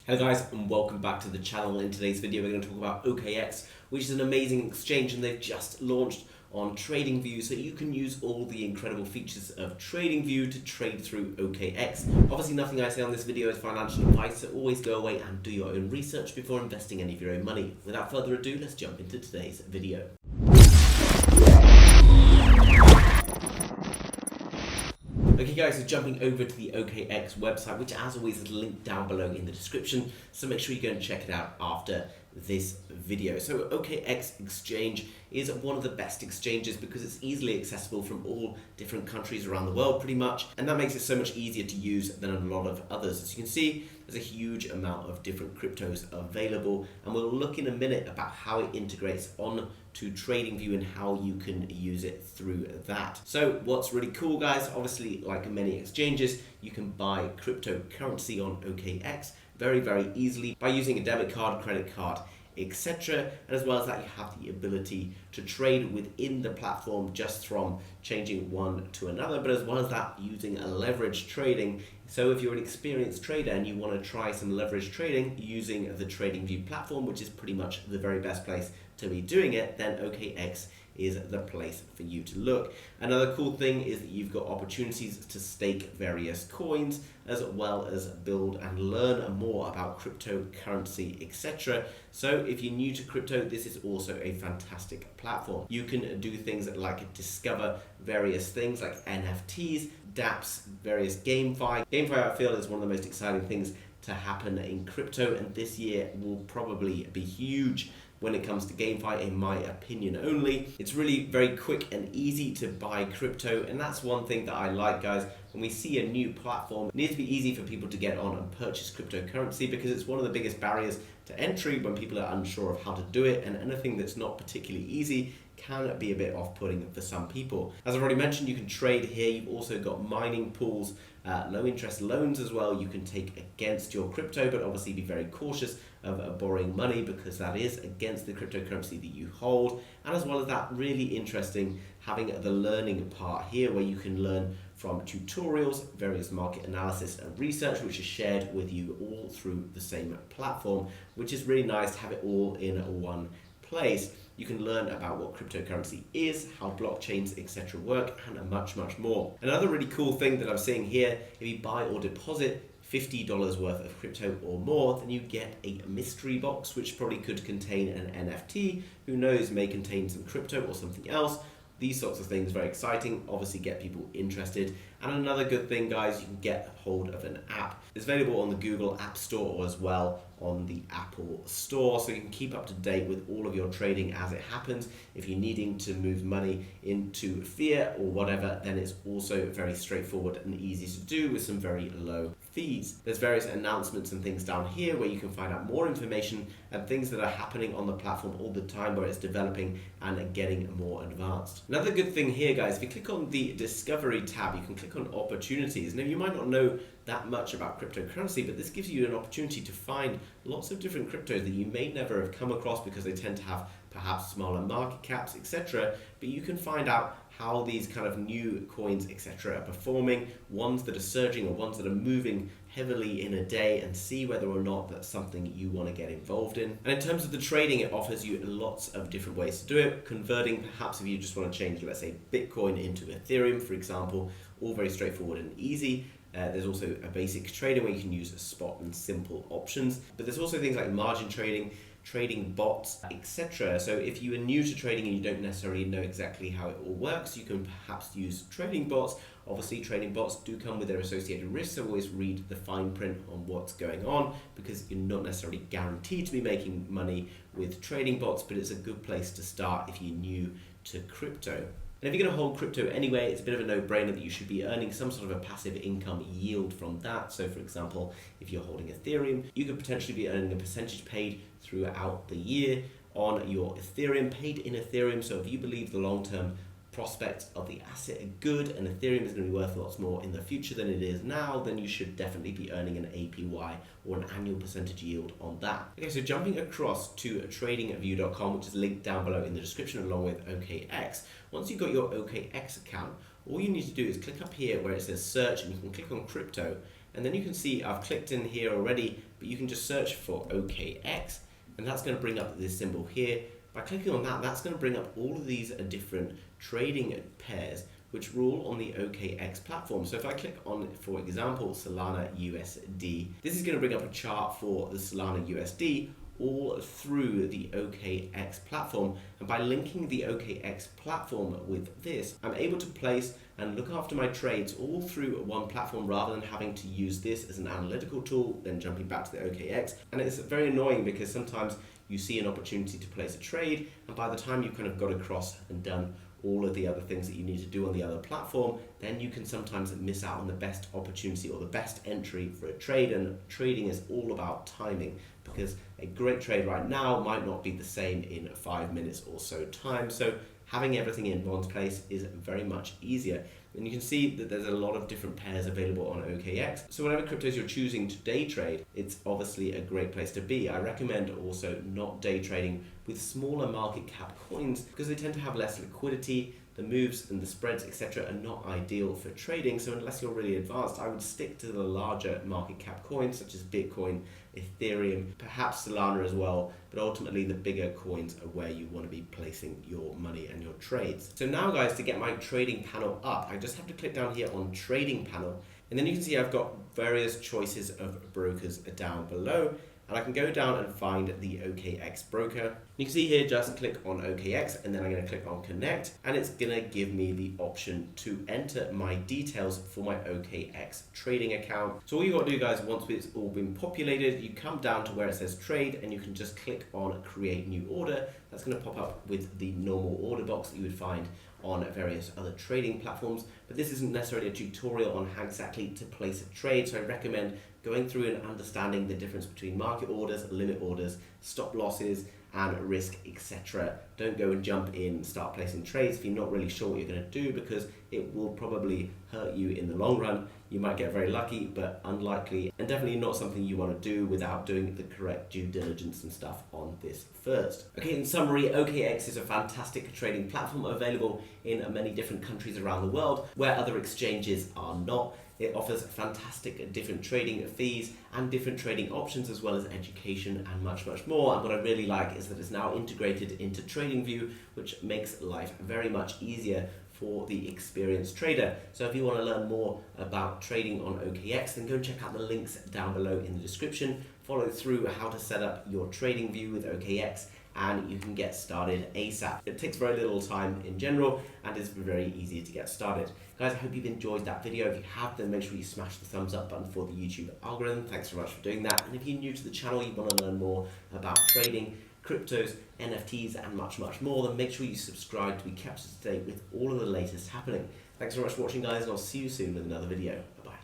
Hello guys, and welcome back to the channel. In today's video we're going to talk about OKX, which is an amazing exchange, and they've just launched on TradingView, so you can use all the incredible features of TradingView to trade through OKX. Obviously nothing I say on this video is financial advice, so always go away and do your own research before investing any of your own money. Without further ado, let's jump into today's video. Okay guys, so jumping over to the OKX website, which as always is linked down below in the description, so make sure you go and check it out after this video. So OKX exchange is one of the best exchanges because it's easily accessible from all different countries around the world pretty much, and that makes it so much easier to use than a lot of others. As you can see, there's a huge amount of different cryptos available, and we'll look in a minute about how it integrates on to TradingView and how you can use it through that. So what's really cool guys, obviously like many exchanges, you can buy cryptocurrency on OKX very easily by using a debit card, credit card, etc. And as well as that, you have the ability to trade within the platform just from changing one to another, but as well as that, using a leverage trading. So if you're an experienced trader and you want to try some leverage trading using the TradingView platform, which is pretty much the very best place to be doing it, then OKX is the place for you to look. Another cool thing is that you've got opportunities to stake various coins, as well as build and learn more about cryptocurrency, etc. So if you're new to crypto, this is also a fantastic platform. You can do things like discover various things like NFTs, dApps, various GameFi. GameFi, I feel, is one of the most exciting things to happen in crypto, and this year will probably be huge when it comes to GameFi, in my opinion only. It's really very quick and easy to buy crypto, and that's one thing that I like guys. When we see a new platform, it needs to be easy for people to get on and purchase cryptocurrency, because it's one of the biggest barriers to entry when people are unsure of how to do it, and anything that's not particularly easy can be a bit off-putting for some people. As I've already mentioned, you can trade here. You've also got mining pools, low interest loans as well you can take against your crypto, but obviously be very cautious of borrowing money because that is against the cryptocurrency that you hold. And as well as that, really interesting having the learning part here where you can learn from tutorials, various market analysis and research, which is shared with you all through the same platform, which is really nice to have it all in one place. You can learn about what cryptocurrency is, how blockchains, etc. work, and much more. Another really cool thing that I'm seeing here, if you buy or deposit $50 worth of crypto or more, then you get a mystery box, which probably could contain an NFT. Who knows, may contain some crypto or something else. These sorts of things, very exciting, obviously get people interested. And another good thing guys, you can get hold of an app. It's available on the Google App Store or as well on the Apple Store, so you can keep up to date with all of your trading as it happens. If you're needing to move money into fiat or whatever, then it's also very straightforward and easy to do with some very low fees. There's various announcements and things down here where you can find out more information and things that are happening on the platform all the time, where it's developing and getting more advanced. Another good thing here guys, if you click on the Discovery tab, you can click on Opportunities. Now you might not know that much about cryptocurrency, but this gives you an opportunity to find lots of different cryptos that you may never have come across because they tend to have perhaps smaller market caps, etc. But you can find out how these kind of new coins, etc. are performing, ones that are surging or ones that are moving heavily in a day, and see whether or not that's something you want to get involved in. And in terms of the trading, it offers you lots of different ways to do it. Converting, perhaps if you just want to change, let's say, Bitcoin into Ethereum, for example, all very straightforward and easy. There's also a basic trading where you can use spot and simple options, but there's also things like margin trading, trading bots, etc. So if you are new to trading and you don't necessarily know exactly how it all works, you can perhaps use trading bots. Obviously trading bots do come with their associated risks, so always read the fine print on what's going on, because you're not necessarily guaranteed to be making money with trading bots, but it's a good place to start if you're new to crypto. And if you're going to hold crypto anyway, it's a bit of a no-brainer that you should be earning some sort of a passive income yield from that. So for example, if you're holding Ethereum, you could potentially be earning a percentage paid throughout the year on your Ethereum, paid in Ethereum. So if you believe the long-term prospects of the asset are good and Ethereum is going to be worth lots more in the future than it is now, then you should definitely be earning an APY or an annual percentage yield on that. Okay, so jumping across to tradingview.com, which is linked down below in the description along with OKX. Once you've got your OKX account, all you need to do is click up here where it says search, and you can click on crypto, And then you can see I've clicked in here already, but you can just search for OKX, and that's going to bring up this symbol here. By clicking on that, that's going to bring up all of these different trading pairs which rule on the OKX platform. So if I click on, for example, Solana USD, this is going to bring up a chart for the Solana USD all through the OKX platform. And by linking the OKX platform with this, I'm able to place and look after my trades all through one platform rather than having to use this as an analytical tool, then jumping back to the OKX. And it's very annoying because sometimes you see an opportunity to place a trade, and by the time you've kind of got across and done all of the other things that you need to do on the other platform, then you can sometimes miss out on the best opportunity or the best entry for a trade. And trading is all about timing, because a great trade right now might not be the same in 5 minutes or so time. So having everything in one place is very much easier. And you can see that there's a lot of different pairs available on OKX. So whatever cryptos you're choosing to day trade, it's obviously a great place to be. I recommend also not day trading with smaller market cap coins because they tend to have less liquidity. The moves and the spreads, etc., are not ideal for trading. So unless you're really advanced, I would stick to the larger market cap coins such as Bitcoin, Ethereum, perhaps Solana as well. But ultimately, the bigger coins are where you want to be placing your money and your trades. So now, guys, to get my trading panel up, I just have to click down here on Trading Panel. And then you can see I've got various choices of brokers down below. And I can go down and find the OKX broker. You can see here, just click on OKX, and then I'm going to click on Connect, and it's going to give me the option to enter my details for my OKX trading account. So all you got to do, guys, once it's all been populated, you come down to where it says Trade, and you can just click on Create New Order. That's going to pop up with the normal order box that you would find on various other trading platforms, but this isn't necessarily a tutorial on how exactly to place a trade, so I recommend going through and understanding the difference between market orders, limit orders, stop losses, and risk, etc. Don't go and jump in and start placing trades if you're not really sure what you're going to do, because it will probably hurt you in the long run. You might get very lucky, but unlikely, and definitely not something you want to do without doing the correct due diligence and stuff on this first. Okay, in summary, OKX is a fantastic trading platform available in many different countries around the world where other exchanges are not. It offers fantastic different trading fees and different trading options, as well as education and much, much more. And what I really like is that it's now integrated into TradingView, which makes life very much easier for the experienced trader. So if you want to learn more about trading on OKX, then go check out the links down below in the description. Follow through how to set up your TradingView with OKX, and you can get started ASAP. It takes very little time in general and is very easy to get started. Guys, I hope you've enjoyed that video. If you have, then make sure you smash the thumbs up button for the YouTube algorithm. Thanks very much for doing that. And if you're new to the channel, you want to learn more about trading, cryptos, NFTs, and much, much more, then make sure you subscribe to be kept up to date with all of the latest happening. Thanks very much for watching, guys, and I'll see you soon with another video. Bye-bye.